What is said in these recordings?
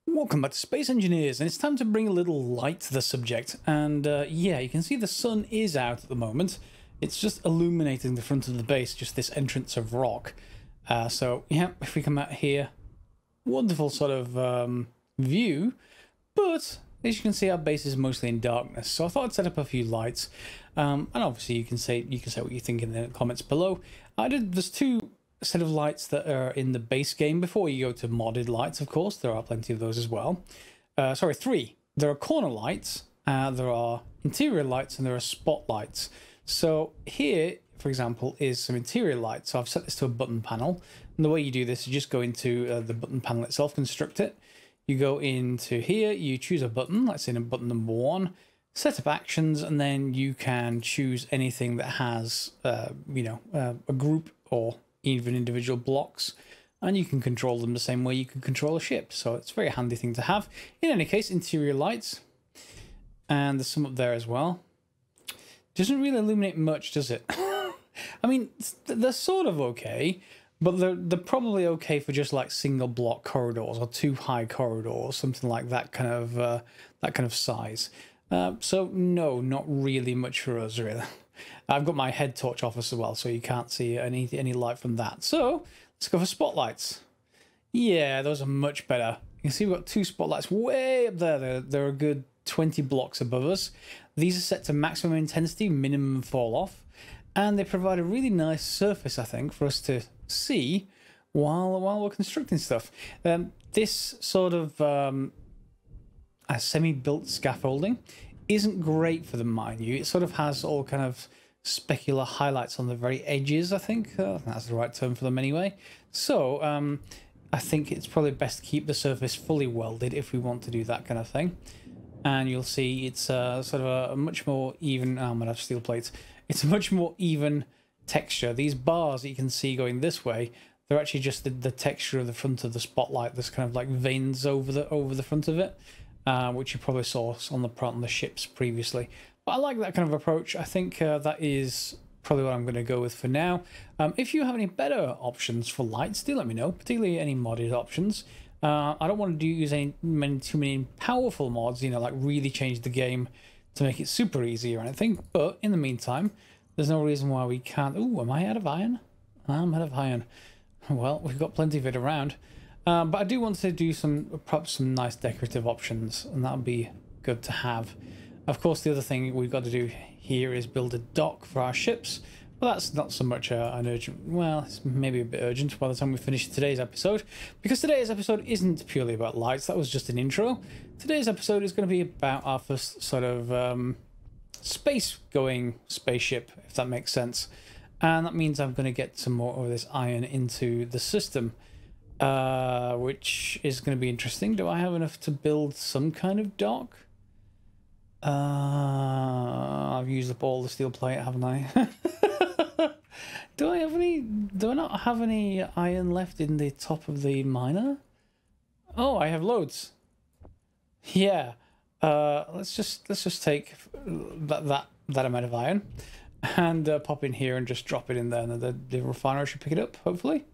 Welcome back to Space Engineers, and it's time to bring a little light to the subject. And yeah, you can see the sun is out at the moment. It's just illuminating the front of the base, just this entrance of rock. So yeah, if we come out here, wonderful sort of view. But as you can see, our base is mostly in darkness. So I thought I'd set up a few lights. And obviously, you can say what you think in the comments below. There's two set of lights that are in the base game before you go to modded lights. Of course, there are plenty of those as well. Sorry, three. There are corner lights, there are interior lights, and there are spotlights. So here, for example, is some interior lights. So I've set this to a button panel, and the way you do this is just go into the button panel itself, construct it. You go into here, you choose a button, let's say button number 1, set up actions, and then you can choose anything that has a group or even individual blocks, and you can control them the same way you can control a ship. So it's a very handy thing to have. In any case, interior lights, and there's some up there as well. Doesn't really illuminate much, does it? I mean, they're sort of okay, but they're probably okay for just like single block corridors or 2 high corridors, something like that kind of size. So no, not really much for us, really. I've got my head torch off as well, so you can't see any light from that. So let's go for spotlights. Yeah, those are much better. You can see we've got 2 spotlights way up there. They're a good 20 blocks above us. These are set to maximum intensity, minimum fall off, and they provide a really nice surface, I think, for us to see while we're constructing stuff. This sort of a semi-built scaffolding isn't great for them, mind you. It sort of has all kind of specular highlights on the very edges, I think. That's the right term for them anyway. So I think it's probably best to keep the surface fully welded if we want to do that kind of thing. And you'll see it's sort of a much more even... I'm going to have steel plates. It's a much more even texture. These bars that you can see going this way, they're actually just the texture of the front of the spotlight. There's kind of like veins over the front of it. Which you probably saw on the ships previously. But I like that kind of approach. I think that is probably what I'm going to go with for now. If you have any better options for lights, do let me know, particularly any modded options. I don't want to use too many powerful mods, like really change the game to make it super easy or anything. But in the meantime, there's no reason why we can't... Ooh, am I out of iron? I'm out of iron. Well, we've got plenty of it around. But I do want to do perhaps some nice decorative options, and that would be good to have. Of course, the other thing we've got to do here is build a dock for our ships. But that's not so much an urgent... Well, it's maybe a bit urgent by the time we finish today's episode, because today's episode isn't purely about lights. That was just an intro. Today's episode is going to be about our first sort of space-going spaceship, if that makes sense. And that means I'm going to get some more of this iron into the system. Which is going to be interesting. Do I have enough to build some kind of dock? I've used up all the steel plate, haven't I? Do I not have any iron left in the top of the miner? Oh, I have loads. Yeah. Let's just take that amount of iron and pop in here and just drop it in there, and the refinery should pick it up, hopefully.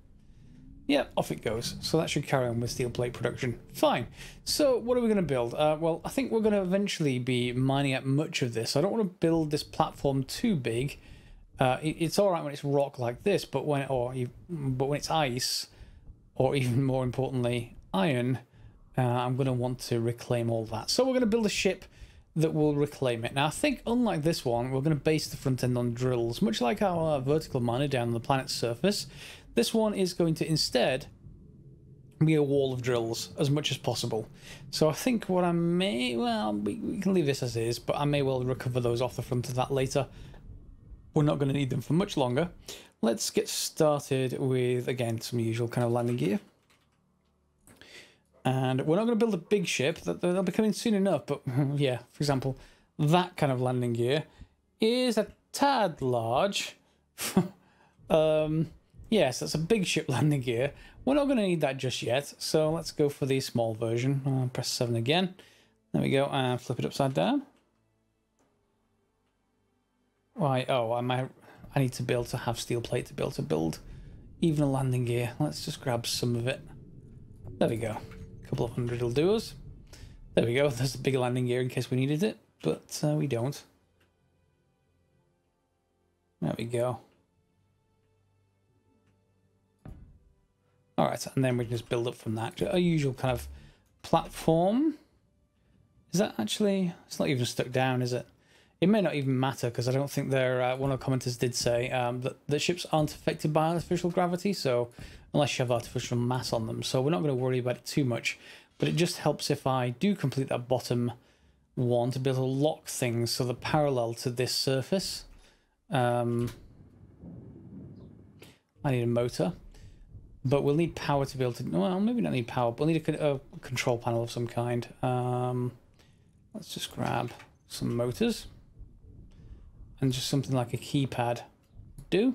Yeah, off it goes. So that should carry on with steel plate production. Fine. So what are we going to build? Well, I think we're going to eventually be mining out much of this. I don't want to build this platform too big. It's all right when it's rock like this, but when it's ice, or even more importantly, iron, I'm going to want to reclaim all that. So we're going to build a ship that will reclaim it. Now, I think unlike this one, we're going to base the front end on drills, much like our vertical miner down on the planet's surface. This one is going to instead be a wall of drills as much as possible. So I think what I may... Well, we can leave this as is, but I may well recover those off the front of that later. We're not going to need them for much longer. Let's get started with, again, some usual kind of landing gear. And we're not going to build a big ship. They'll be coming soon enough, but yeah, for example, that kind of landing gear is a tad large. Yes, that's a big ship landing gear. We're not going to need that just yet, so let's go for the small version. Press 7 again. There we go, and flip it upside down. Right, oh, I need to be able to have steel plate to be able to build even a landing gear. Let's just grab some of it. There we go. couple of hundred will do us. There we go. There's a bigger landing gear in case we needed it, but we don't. There we go. All right, and then we can just build up from that. A usual kind of platform. Is that actually... It's not even stuck down, is it? It may not even matter, because I don't think they're... one of the commenters did say that the ships aren't affected by artificial gravity, so unless you have artificial mass on them. So we're not going to worry about it too much. But it just helps if I do complete that bottom one to be able to lock things so they're parallel to this surface. I need a motor. But we'll need power to be able to... Well, maybe not need power, but we'll need a control panel of some kind. Let's just grab some motors. And just something like a keypad. Do.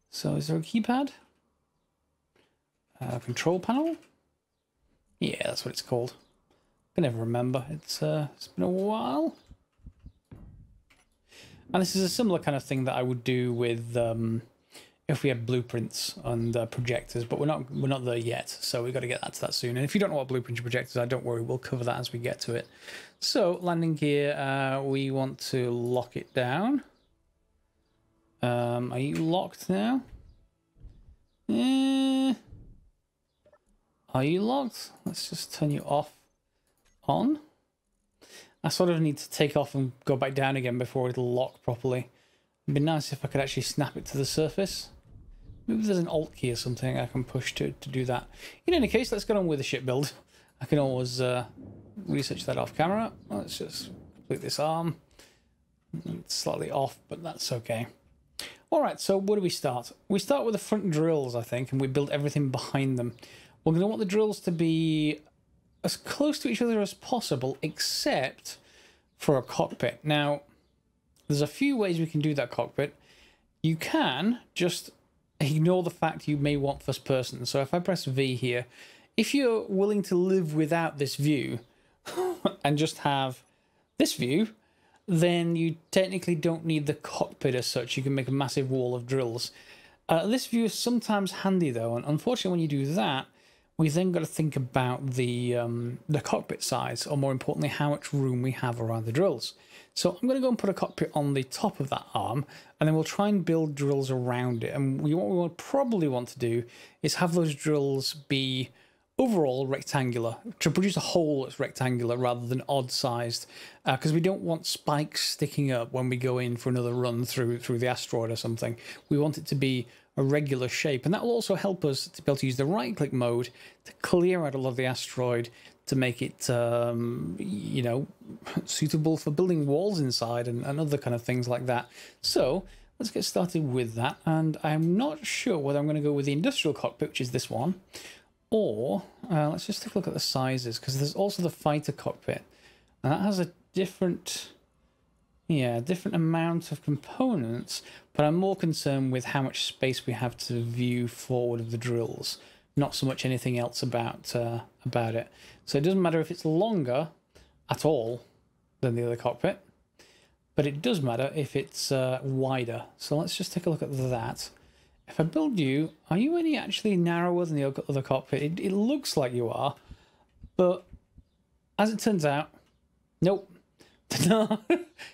So is there a keypad? Control panel? Yeah, that's what it's called. I can never remember. It's been a while. And this is a similar kind of thing that I would do with... if we had blueprints and projectors, but we're not there yet, so we've got to get to that soon. And if you don't know what blueprints and projectors are, don't worry, we'll cover that as we get to it. So landing gear, we want to lock it down. Are you locked now? Are you locked? Let's just turn you off. On. I sort of need to take off and go back down again before it'll lock properly. It'd be nice if I could actually snap it to the surface. Maybe there's an Alt key or something I can push to do that. In any case, let's get on with the ship build. I can always research that off camera. Let's just complete this arm. It's slightly off, but that's okay. Alright, so where do we start? We start with the front drills, I think, and we build everything behind them. We're going to want the drills to be as close to each other as possible, except for a cockpit. Now, there's a few ways we can do that cockpit. You can just ignore the fact you may want first person. So if I press V here, if you're willing to live without this view and just have this view, then you technically don't need the cockpit as such. You can make a massive wall of drills. This view is sometimes handy though, and unfortunately when you do that, we then got to think about the cockpit size, or more importantly, how much room we have around the drills. So I'm going to go and put a cockpit on the top of that arm, and then we'll try and build drills around it. And what we will probably want to do is have those drills be overall rectangular, to produce a hole that's rectangular rather than odd-sized, because we don't want spikes sticking up when we go in for another run through the asteroid or something. We want it to be a regular shape, and that will also help us to be able to use the right-click mode to clear out a lot of the asteroid, to make it, you know, suitable for building walls inside and other kind of things like that. So let's get started with that. And I'm not sure whether I'm going to go with the industrial cockpit, which is this one, or let's just take a look at the sizes, because there's also the fighter cockpit, and that has a different, different amount of components. But I'm more concerned with how much space we have to view forward of the drills, not so much anything else about it. So it doesn't matter if it's longer at all than the other cockpit, but it does matter if it's wider. So let's just take a look at that. If I build you, are you any actually narrower than the other cockpit? It looks like you are, but as it turns out, nope. No,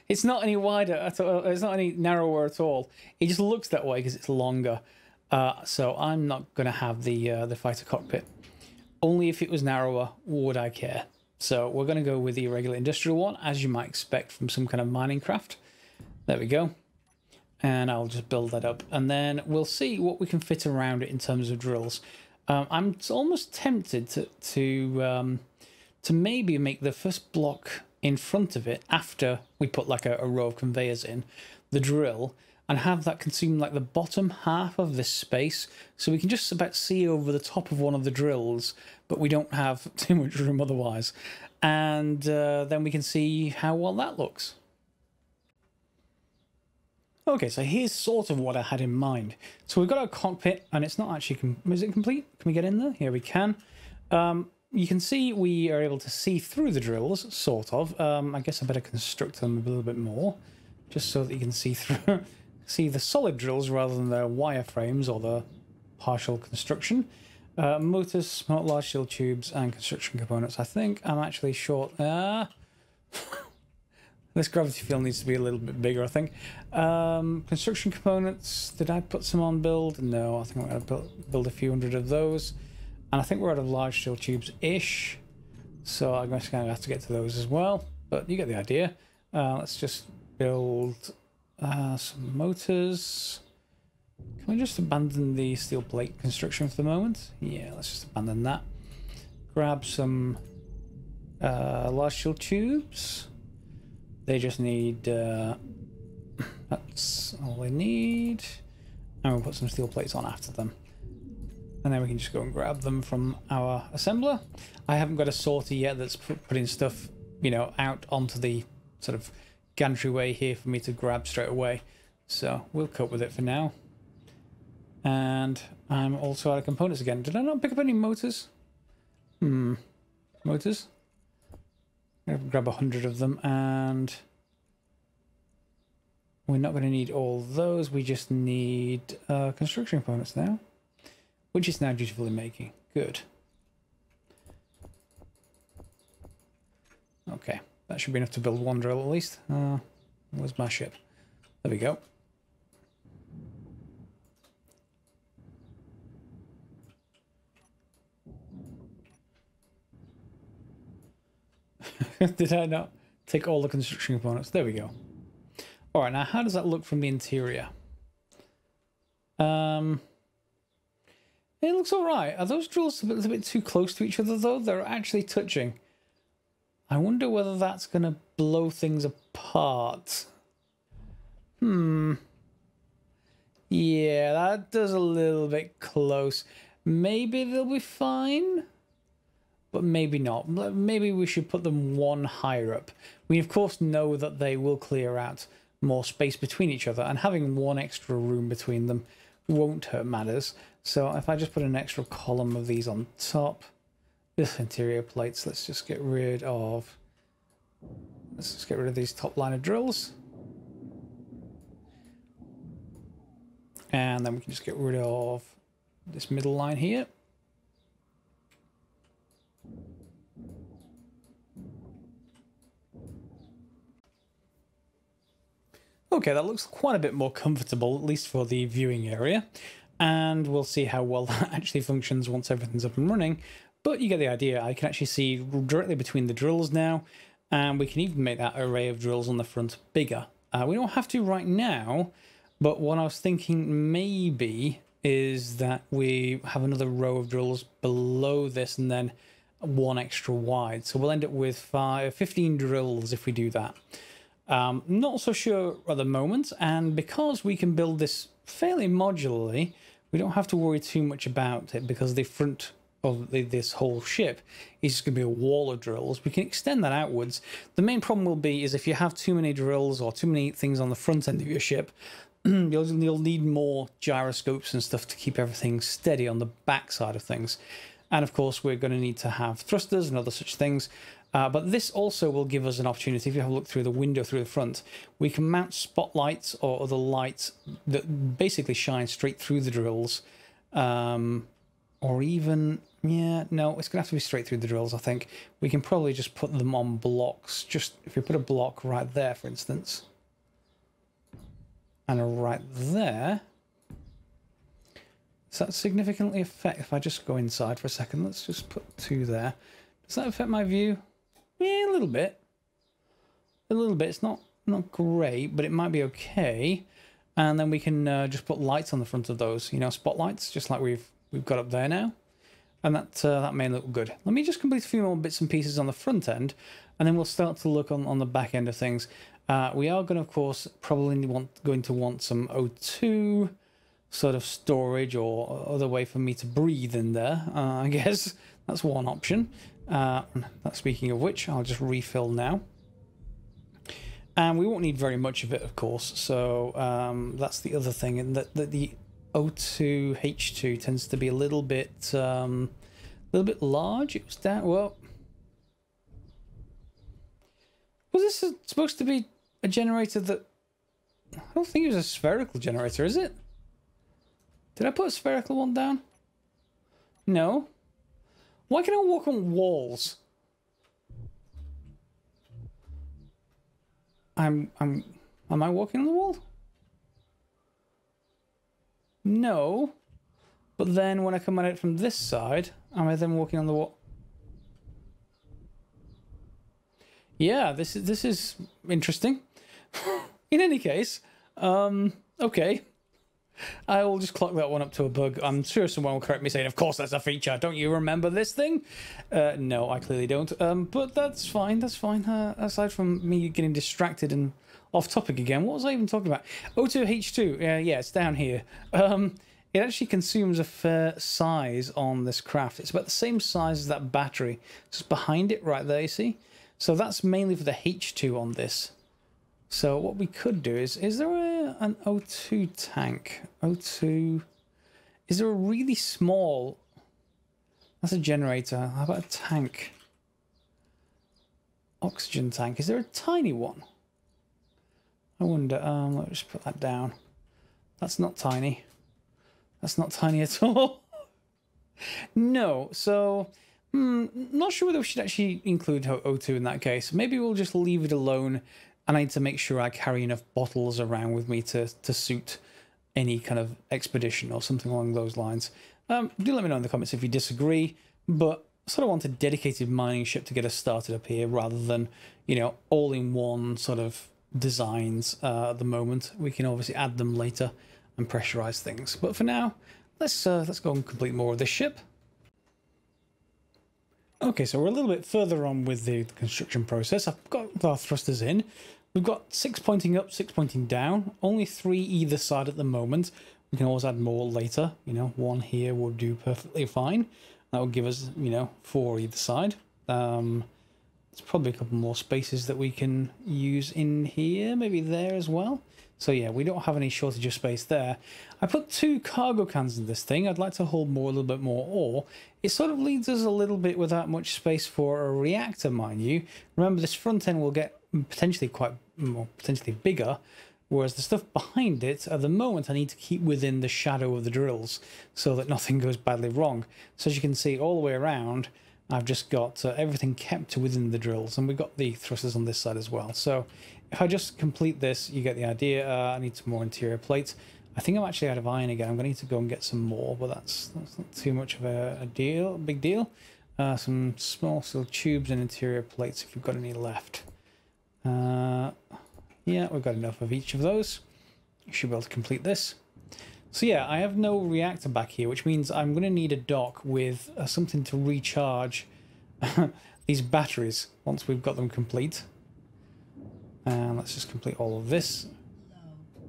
it's not any wider at all. It's not any narrower at all. It just looks that way because it's longer. So I'm not going to have the fighter cockpit. Only if it was narrower would I care. So we're going to go with the regular industrial one, as you might expect from some kind of mining craft. There we go. And I'll just build that up. And then we'll see what we can fit around it in terms of drills. I'm almost tempted to maybe make the first block in front of it, after we put like a row of conveyors in, the drill, and have that consume like the bottom half of this space, so we can just about see over the top of one of the drills, but we don't have too much room otherwise. And then we can see how well that looks. Okay, so here's sort of what I had in mind. So we've got our cockpit, and it's not actually... Is it complete? Can we get in there? Here we can. You can see we are able to see through the drills, sort of. I guess I better construct them a little bit more, just so that you can see through, see the solid drills rather than the wireframes or the partial construction. Motors, smart large steel tubes, and construction components. I think I'm actually short. This gravity field needs to be a little bit bigger, I think. Construction components. Did I put some on build? No, I think I'm going to build a few hundred of those. And I think we're out of large steel tubes-ish. So I'm going to have to get to those as well. But you get the idea. Let's just build some motors. Can we just abandon the steel plate construction for the moment? Yeah, let's just abandon that. Grab some large steel tubes. They just need... that's all they need. And we'll put some steel plates on after them. And then we can just go and grab them from our assembler. I haven't got a sorter yet that's putting stuff, you know, out onto the sort of gantry way here for me to grab straight away. So we'll cope with it for now. And I'm also out of components again. Did I not pick up any motors? Motors? I'm gonna grab 100 of them, and we're not going to need all those. We just need construction components now, which is now dutifully making. Good. Okay, that should be enough to build one drill at least. Where's my ship? There we go. Did I not take all the construction components? There we go. All right, now how does that look from the interior? It looks all right. Are those drills a little bit too close to each other, though? They're actually touching. I wonder whether that's going to blow things apart. Yeah, that does a little bit close. Maybe they'll be fine. But maybe not. Maybe we should put them one higher up. We, of course, know that they will clear out more space between each other, and having one extra room between them won't hurt matters. So if I just put an extra column of these on top, this interior plates, let's just get rid of these top line of drills. And then we can just get rid of this middle line here. Okay, that looks quite a bit more comfortable, at least for the viewing area. And we'll see how well that actually functions once everything's up and running. But you get the idea. I can actually see directly between the drills now. And we can even make that array of drills on the front bigger. We don't have to right now. But what I was thinking maybe is that we have another row of drills below this and then one extra wide. So we'll end up with 15 drills if we do that. Not so sure at the moment, and because we can build this fairly modularly, we don't have to worry too much about it, because the front of this whole ship is just going to be a wall of drills. We can extend that outwards. The main problem will be is if you have too many drills or too many things on the front end of your ship, you'll need more gyroscopes and stuff to keep everything steady on the back side of things. And of course, we're going to need to have thrusters and other such things. But this also will give us an opportunity. If you have a look through the window through the front, we can mount spotlights or other lights that basically shine straight through the drills. Or even, yeah, no, it's going to have to be straight through the drills, I think. We can probably just put them on blocks. Just if we put a block right there, for instance, and a right there. Does that significantly affect, if I just go inside for a second, let's just put 2 there. Does that affect my view? Yeah, a little bit. A little bit. It's not great, but it might be okay. And then we can just put lights on the front of those, you know, spotlights, just like we've got up there now. And that may look good. Let me just complete a few more bits and pieces on the front end, and then we'll start to look on the back end of things. We are going to, of course, probably going to want some O2 sort of storage or other way for me to breathe in there. I guess that's one option. Speaking of which, I'll just refill now. And we won't need very much of it, of course. So that's the other thing, and that the O2 H2 tends to be a little bit large. It was down. Well, was this supposed to be a generator that? I don't think it was a spherical generator, is it? Did I put a spherical one down? No. Why can I walk on walls? Am I walking on the wall? No. But then when I come at it from this side, am I then walking on the wall? Yeah, this is interesting. In any case, okay. I will just clock that one up to a bug. I'm sure someone will correct me saying, of course that's a feature. Don't you remember this thing? No, I clearly don't. But that's fine. That's fine. Aside from me getting distracted and off topic again, what was I even talking about? O2H2. Yeah, it's down here. It actually consumes a fair size on this craft. It's about the same size as that battery. Just behind it right there, you see? So that's mainly for the H2 on this. So what we could do is there an O2 tank? O2... Is there a really small... That's a generator. How about a tank? Oxygen tank. Is there a tiny one? I wonder. Let's just put that down. That's not tiny. That's not tiny at all. No, so... not sure whether we should actually include O2 in that case. Maybe we'll just leave it alone. And I need to make sure I carry enough bottles around with me to suit any kind of expedition or something along those lines. Do let me know in the comments if you disagree, but I sort of want a dedicated mining ship to get us started up here rather than, you know, all-in-one sort of designs at the moment. We can obviously add them later and pressurize things. But for now, let's go and complete more of this ship. Okay, so we're a little bit further on with the construction process. I've got our thrusters in. We've got 6 pointing up, 6 pointing down. Only 3 either side at the moment. We can always add more later. You know, 1 here will do perfectly fine. That will give us, you know, 4 either side. There's probably a couple more spaces that we can use in here, maybe there as well. So yeah, we don't have any shortage of space there. I put 2 cargo cans in this thing. I'd like to hold more, a little bit more ore. It sort of leaves us a little bit without much space for a reactor, mind you. Remember, this front end will get potentially potentially bigger, whereas the stuff behind it, at the moment, I need to keep within the shadow of the drills so that nothing goes badly wrong. So as you can see, all the way around, I've just got everything kept within the drills, and we've got the thrusters on this side as well. So if I just complete this, you get the idea. I need some more interior plates. I think I'm actually out of iron again. I'm going to need to go and get some more, but that's not too much of a big deal. Some small steel tubes and interior plates if you've got any left. Yeah, we've got enough of each of those. You should be able to complete this. So yeah, I have no reactor back here, which means I'm going to need a dock with something to recharge these batteries once we've got them complete. And let's just complete all of this.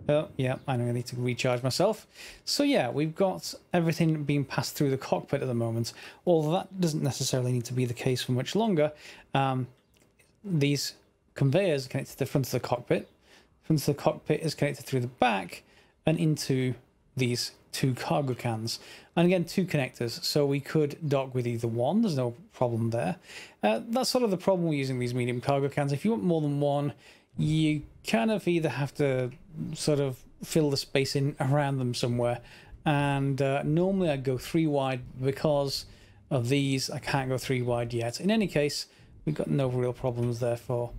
Oh, yeah, I know I need to recharge myself. So yeah, we've got everything being passed through the cockpit at the moment. Although that doesn't necessarily need to be the case for much longer. These conveyors are connected to the front of the cockpit. The front of the cockpit is connected through the back and into these 2 cargo cans. And again, 2 connectors, so we could dock with either one. There's no problem there. That's sort of the problem with using these medium cargo cans. If you want more than one, you kind of either have to sort of fill the space in around them somewhere. And normally I'd go 3 wide. Because of these, I can't go 3 wide yet. In any case, we've got no real problems there for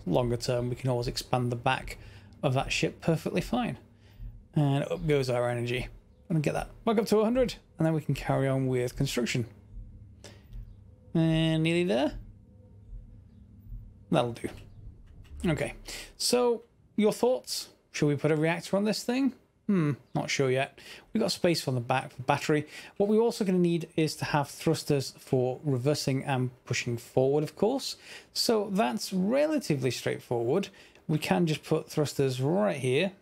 longer term. We can always expand the back of that ship perfectly fine. And up goes our energy. I'm going to get that back up to 100, and then we can carry on with construction. And nearly there. That'll do. Okay, so your thoughts? Should we put a reactor on this thing? Not sure yet. We've got space on the back for the battery. What we're also going to need is to have thrusters for reversing and pushing forward, of course. So that's relatively straightforward. We can just put thrusters right here,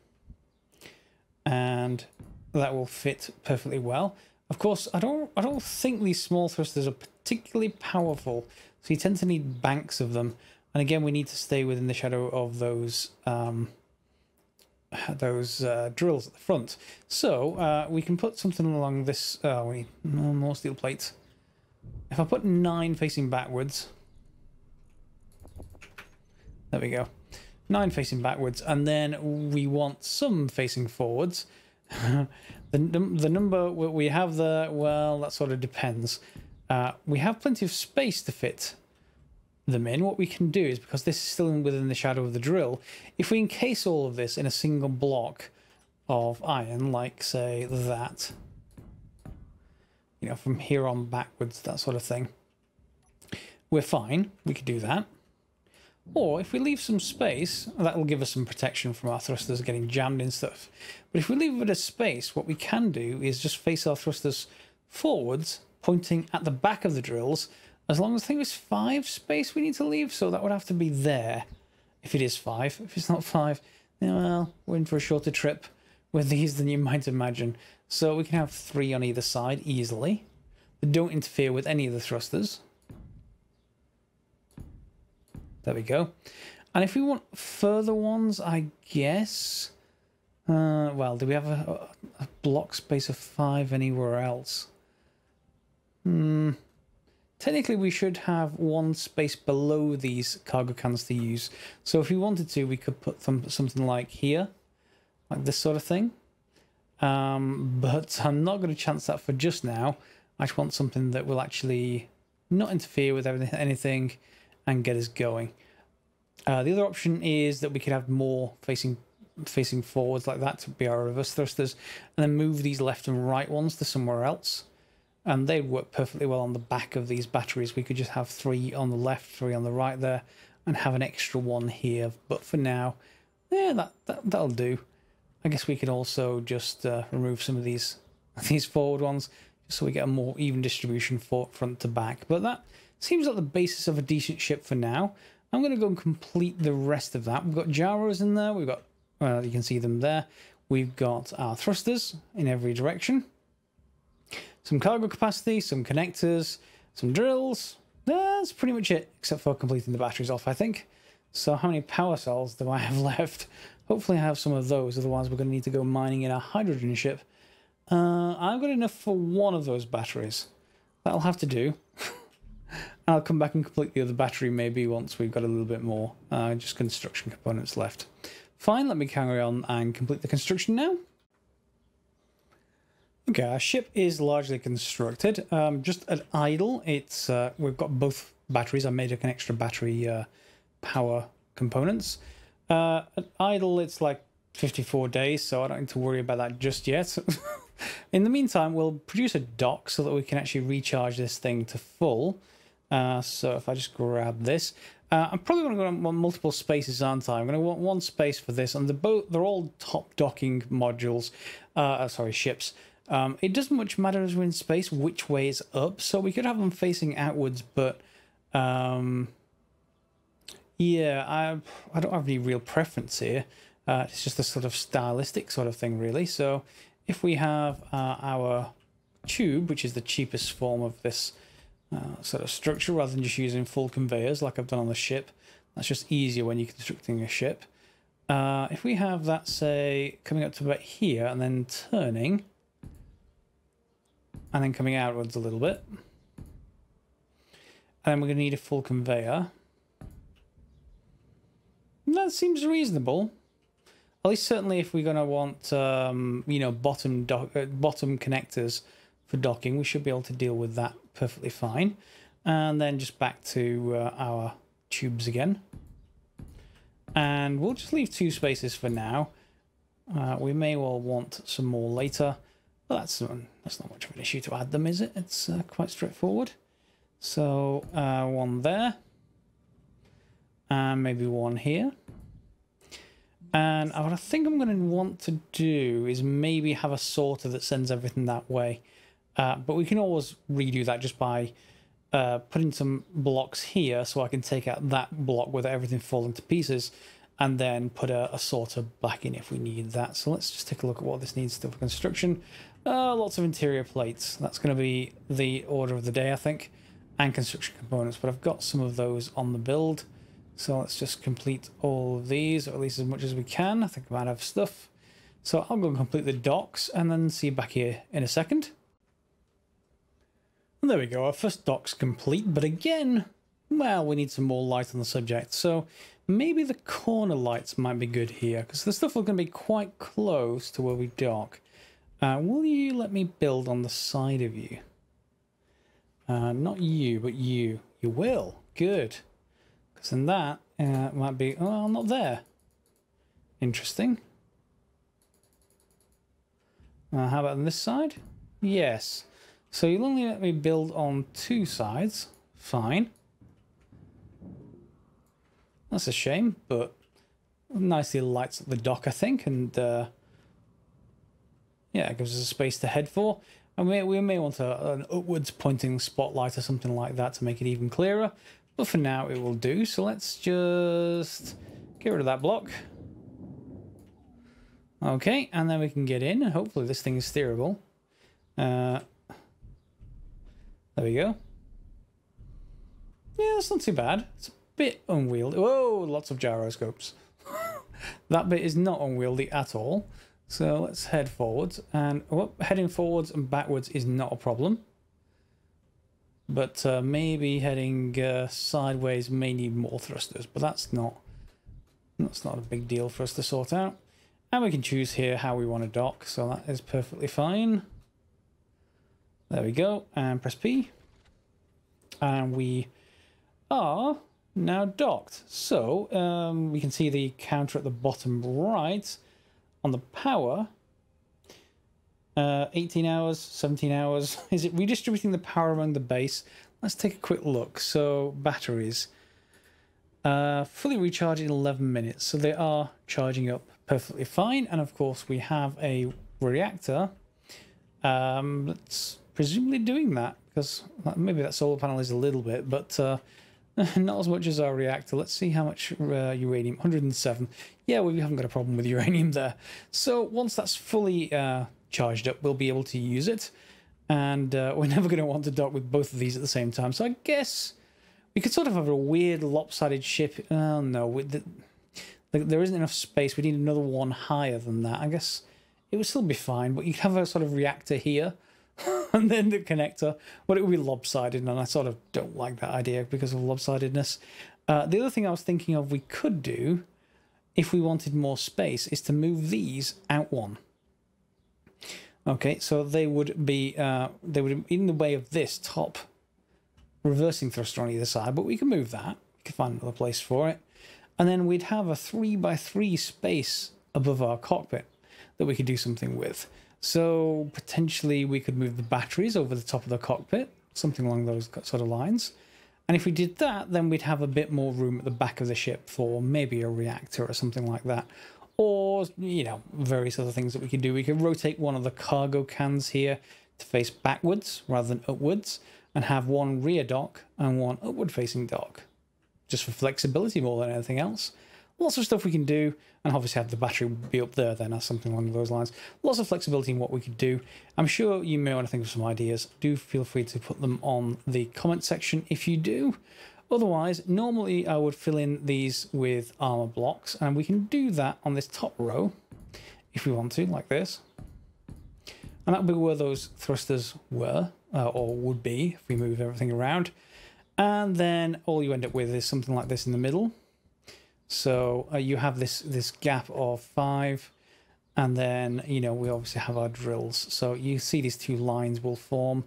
and that will fit perfectly well. Of course, I don't think these small thrusters are particularly powerful, so you tend to need banks of them. And again, we need to stay within the shadow of those drills at the front. So we can put something along this. We need more steel plates. If I put 9 facing backwards, there we go. 9 facing backwards, and then we want some facing forwards. The number we have there, well, that sort of depends. We have plenty of space to fit them in. What we can do is, because this is still within the shadow of the drill, if we encase all of this in a single block of iron, like say that, you know, from here on backwards, that sort of thing, we're fine. We could do that. Or if we leave some space, that will give us some protection from our thrusters getting jammed in stuff. But if we leave a bit of space, what we can do is just face our thrusters forwards, pointing at the back of the drills, as long as I think it's 5 space we need to leave, so that would have to be there if it is 5. If it's not 5, then, well, we're in for a shorter trip with these than you might imagine. So we can have 3 on either side easily. They don't interfere with any of the thrusters. There we go. And if we want further ones, I guess... well, do we have a block space of 5 anywhere else? Technically, we should have 1 space below these cargo cans to use. So if we wanted to, we could put something like here, like this sort of thing. But I'm not going to chance that for just now. I just want something that will actually not interfere with anything and get us going. The other option is that we could have more facing forwards like that to be our reverse thrusters, and then move these left and right ones to somewhere else. And they'd work perfectly well on the back of these batteries. We could just have 3 on the left, 3 on the right there, and have an extra one here. But for now, yeah, that'll do. I guess we could also just remove some of these forward ones, just so we get a more even distribution front to back. But that seems like the basis of a decent ship for now. I'm going to go and complete the rest of that. We've got gyros in there. We've got, you can see them there. We've got our thrusters in every direction. Some cargo capacity, some connectors, some drills. That's pretty much it, except for completing the batteries off, I think. So how many power cells do I have left? Hopefully I have some of those, otherwise we're going to need to go mining in our hydrogen ship. I've got enough for 1 of those batteries. That'll have to do. I'll come back and complete the other battery maybe once we've got a little bit more just construction components left. Fine, let me carry on and complete the construction now. Okay, our ship is largely constructed. Just at idle, it's we've got both batteries. I made an extra battery power components. At idle, it's like 54 days, so I don't need to worry about that just yet. In the meantime, we'll produce a dock so that we can actually recharge this thing to full. So if I just grab this, I'm probably going to want multiple spaces, aren't I? I'm going to want 1 space for this, and they're all top docking modules. Sorry, ships. It doesn't much matter as we're in space which way is up, so we could have them facing outwards, but yeah, I don't have any real preference here. It's just a sort of stylistic sort of thing, really. So if we have our tube, which is the cheapest form of this sort of structure, rather than just using full conveyors like I've done on the ship, that's just easier when you're constructing a ship. If we have that, say, coming up to about here and then turning, and then coming outwards a little bit, and then we're going to need a full conveyor. That seems reasonable. At least certainly if we're going to want, you know, bottom connectors for docking, we should be able to deal with that perfectly fine. And then just back to our tubes again. And we'll just leave 2 spaces for now. We may well want some more later. But that's not much of an issue to add them, is it? It's quite straightforward. So 1 there. And maybe 1 here. And what I think I'm going to want to do is maybe have a sorter that sends everything that way. But we can always redo that just by putting some blocks here, so I can take out that block with everything falling to pieces, and then put a sorter back in if we need that. So let's just take a look at what this needs for construction. Lots of interior plates. That's going to be the order of the day, I think, and construction components. But I've got some of those on the build. So let's just complete all of these, or at least as much as we can. I think I might have stuff. So I'll go and complete the docks and then see you back here in a second. And there we go, our first dock's complete, but again, well, we need some more light on the subject. So maybe the corner lights might be good here, because the stuff is going to be quite close to where we dock. Will you let me build on the side of you? Not you, but you. You will. Good. Because then that might be... Oh, not there. Interesting. How about on this side? Yes. So you'll only let me build on 2 sides. Fine. That's a shame, but nicely lights up the dock, I think, and yeah, it gives us a space to head for. And we may want an upwards pointing spotlight or something like that to make it even clearer, but for now it will do. So let's just get rid of that block. Okay, and then we can get in, and hopefully this thing is steerable. There we go. Yeah, that's not too bad. It's a bit unwieldy. Whoa, lots of gyroscopes. That bit is not unwieldy at all. So let's head forwards. And heading forwards and backwards is not a problem. But maybe heading sideways may need more thrusters. But that's not a big deal for us to sort out. And we can choose here how we want to dock. So that is perfectly fine. There we go. And press P. And we are now docked. So we can see the counter at the bottom right on the power. 18 hours, 17 hours. Is it redistributing the power among the base? Let's take a quick look. So batteries fully recharged in 11 minutes. So they are charging up perfectly fine. And of course we have a reactor that's presumably doing that, because maybe that solar panel is a little bit, but not as much as our reactor. Let's see how much uranium. 107. Yeah, we haven't got a problem with uranium there. So once that's fully charged up, we'll be able to use it. And we're never going to want to dock with both of these at the same time. So I guess we could sort of have a weird lopsided ship. Oh, no. There isn't enough space. We need another one higher than that. I guess it would still be fine, but you'd have a sort of reactor here. And then the connector, but it would be lopsided, and I sort of don't like that idea because of lopsidedness. The other thing I was thinking of we could do, if we wanted more space, is to move these out one. Okay, so they would be in the way of this top reversing thruster on either side, but we can move that. We can find another place for it. And then we'd have a 3x3 space above our cockpit that we could do something with. So potentially we could move the batteries over the top of the cockpit, something along those sort of lines. And if we did that, then we'd have a bit more room at the back of the ship for maybe a reactor or something like that. Or, you know, various other things that we could do. We could rotate one of the cargo cans here to face backwards rather than upwards, and have one rear dock and one upward facing dock, just for flexibility more than anything else. Lots of stuff we can do, and obviously have the battery be up there then, or something along those lines. Lots of flexibility in what we could do. I'm sure you may want to think of some ideas. Do feel free to put them on the comment section if you do. Otherwise, normally I would fill in these with armor blocks, and we can do that on this top row if we want to, like this. And that would be where those thrusters were, or would be, if we move everything around. And then all you end up with is something like this in the middle. So you have this gap of 5, and then, you know, we obviously have our drills. So you see these 2 lines will form,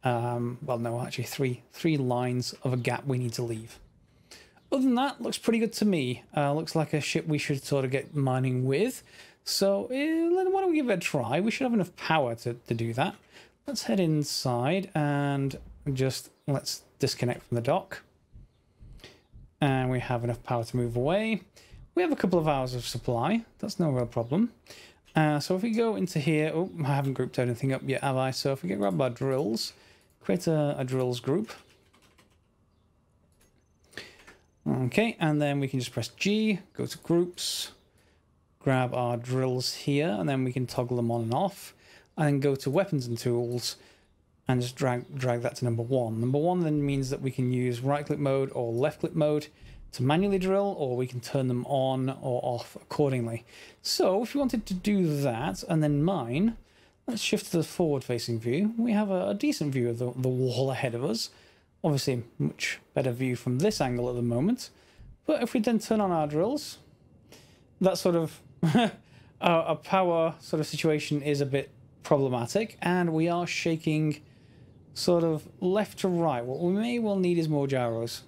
well, no, actually three lines of a gap we need to leave. Other than that, looks pretty good to me. Looks like a ship we should sort of get mining with. So why don't we give it a try? We should have enough power to do that. Let's head inside and just let's disconnect from the dock. And we have enough power to move away. We have a couple of hours of supply. That's no real problem. So if we go into here... Oh, I haven't grouped anything up yet, have I? So if we get grab our drills, create a drills group. Okay, and then we can just press G, go to groups, grab our drills here, and then we can toggle them on and off. And then go to weapons and tools, and just drag that to number 1. Number 1 then means that we can use right-click mode or left-click mode to manually drill, or we can turn them on or off accordingly. So if you wanted to do that and then mine, let's shift to the forward-facing view. We have a decent view of the wall ahead of us. Obviously, much better view from this angle at the moment. But if we then turn on our drills, that sort of a power sort of situation is a bit problematic, and we are shaking sort of left to right. What we may well need is more gyros,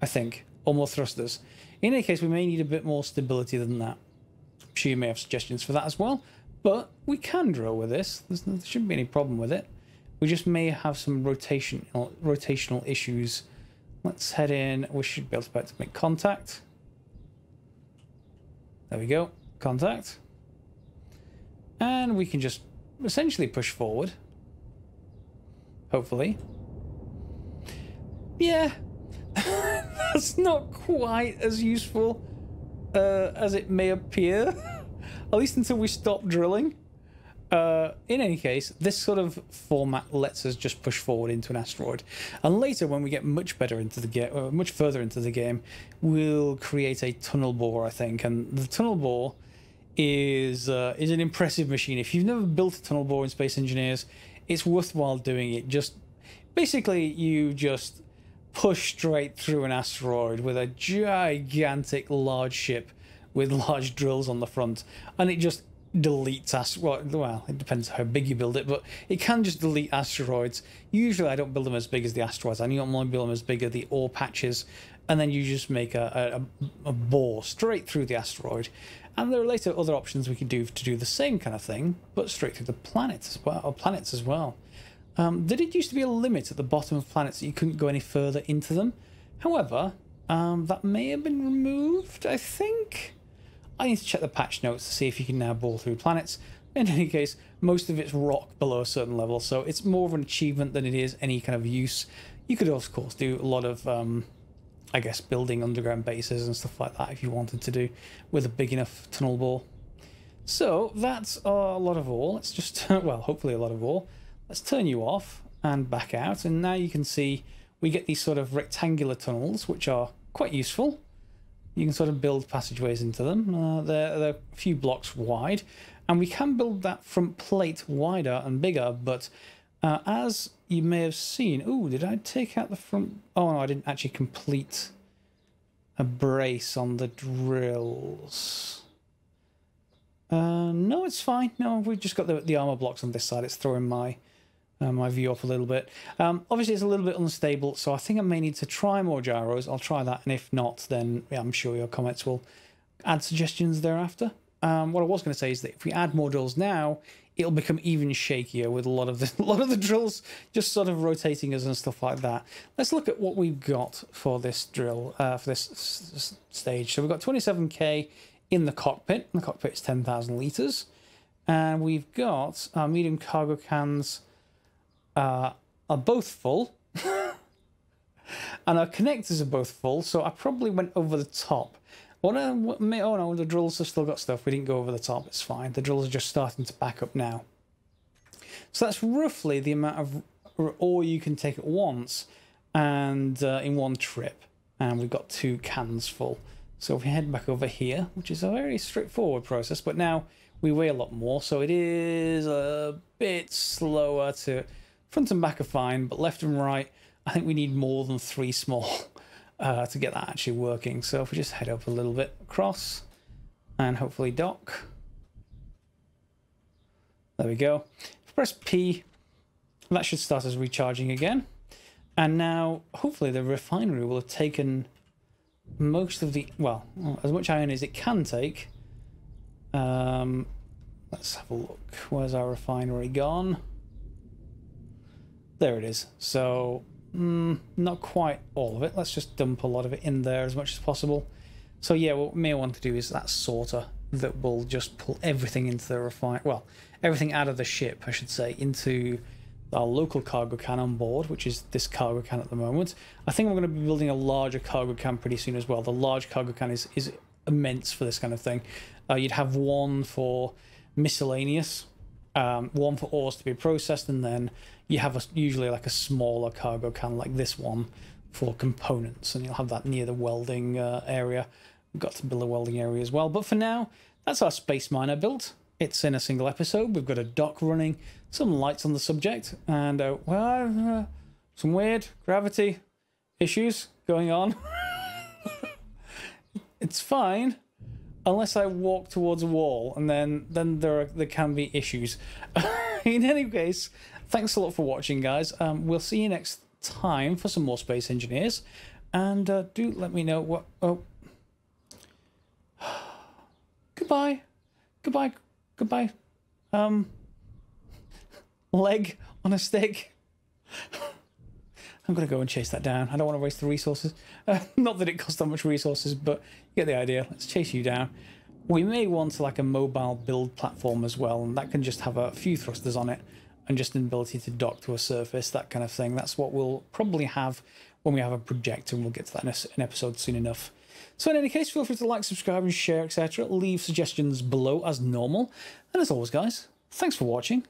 I think, or more thrusters. In any case, we may need a bit more stability than that. I'm sure you may have suggestions for that as well, but we can drill with this. There shouldn't be any problem with it. We just may have some rotational issues. Let's head in. We should be able to make contact. There we go. Contact. And we can just essentially push forward. Hopefully. Yeah. That's not quite as useful as it may appear. At least until we stop drilling. In any case, this sort of format lets us just push forward into an asteroid, and later when we get much better into the game, much further into the game, we'll create a tunnel bore, I think. And the tunnel bore is an impressive machine. If you've never built a tunnel bore in Space Engineers, it's worthwhile doing it. Just basically, you just push straight through an asteroid with a gigantic large ship with large drills on the front, and it just deletes well, it depends how big you build it, but it can just delete asteroids. Usually I don't build them as big as the asteroids. I normally build them as big as the ore patches, and then you just make a bore straight through the asteroid. And there are later other options we can do to do the same kind of thing, but straight through the planets as well, or planets as well. Did it used to be a limit at the bottom of planets that you couldn't go any further into them? However, that may have been removed, I think. I need to check the patch notes to see if you can now bore through planets. In any case, most of it's rock below a certain level, so it's more of an achievement than it is any kind of use. You could, of course, do a lot of, I guess, building underground bases and stuff like that if you wanted to do with a big enough tunnel bore. So that's a lot of ore. Let's just, well, hopefully a lot of ore. Let's turn you off and back out, and now you can see we get these sort of rectangular tunnels, which are quite useful. You can sort of build passageways into them. They're a few blocks wide, and we can build that front plate wider and bigger, but as you may have seen... Ooh, did I take out the front... Oh, no, I didn't actually complete a brace on the drills. No, it's fine. No, we've just got the armor blocks on this side. It's throwing my view up a little bit. Obviously, it's a little bit unstable, so I think I may need to try more gyros. I'll try that, and if not, then yeah, I'm sure your comments will add suggestions thereafter. What I was going to say is that if we add more drills now, it'll become even shakier with a lot of the drills just sort of rotating us and stuff like that. Let's look at what we've got for this drill, for this stage. So we've got 27k in the cockpit. The cockpit is 10,000 litres. And we've got our medium cargo cans are both full. And our connectors are both full, so I probably oh no, the drills have still got stuff. We didn't go over the top, it's fine. The drills are just starting to back up now. So that's roughly the amount of ore you can take at once, and in one trip. And we've got 2 cans full. So if we head back over here, which is a very straightforward process, but now we weigh a lot more, so it is a bit slower to... Front and back are fine, but left and right, I think we need more than 3 small to get that actually working. So if we just head up a little bit across and hopefully dock. There we go. If we press P, that should start us recharging again. And now, hopefully the refinery will have taken most of the, well, as much iron as it can take. Let's have a look. Where's our refinery gone? There it is. So, not quite all of it. Let's just dump a lot of it in there as much as possible. So yeah, what we may want to do is that sorter that will just pull everything into the everything out of the ship, I should say, into our local cargo can on board, which is this cargo can at the moment. I think we're going to be building a larger cargo can pretty soon as well. The large cargo can is immense for this kind of thing. You'd have one for miscellaneous, one for ores to be processed, and then you have usually like a smaller cargo can like this one for components, and you'll have that near the welding area. We've got to build a welding area as well. But for now, that's our space miner built. It's in a single episode. We've got a dock running, some lights on the subject, and some weird gravity issues going on. It's fine, unless I walk towards a wall, and then there can be issues. In any case, thanks a lot for watching, guys. We'll see you next time for some more Space Engineers. And do let me know what... Oh. Goodbye. Goodbye. Goodbye. Leg on a stick. I'm going to go and chase that down. I don't want to waste the resources. Not that it costs that much resources, but you get the idea. Let's chase you down. We may want like a mobile build platform as well, and that can just have a few thrusters on it and just an ability to dock to a surface, that kind of thing. That's what we'll probably have when we have a projector, and we'll get to that in an episode soon enough. So in any case, feel free to like, subscribe, and share, etc. Leave suggestions below as normal. And as always, guys, thanks for watching.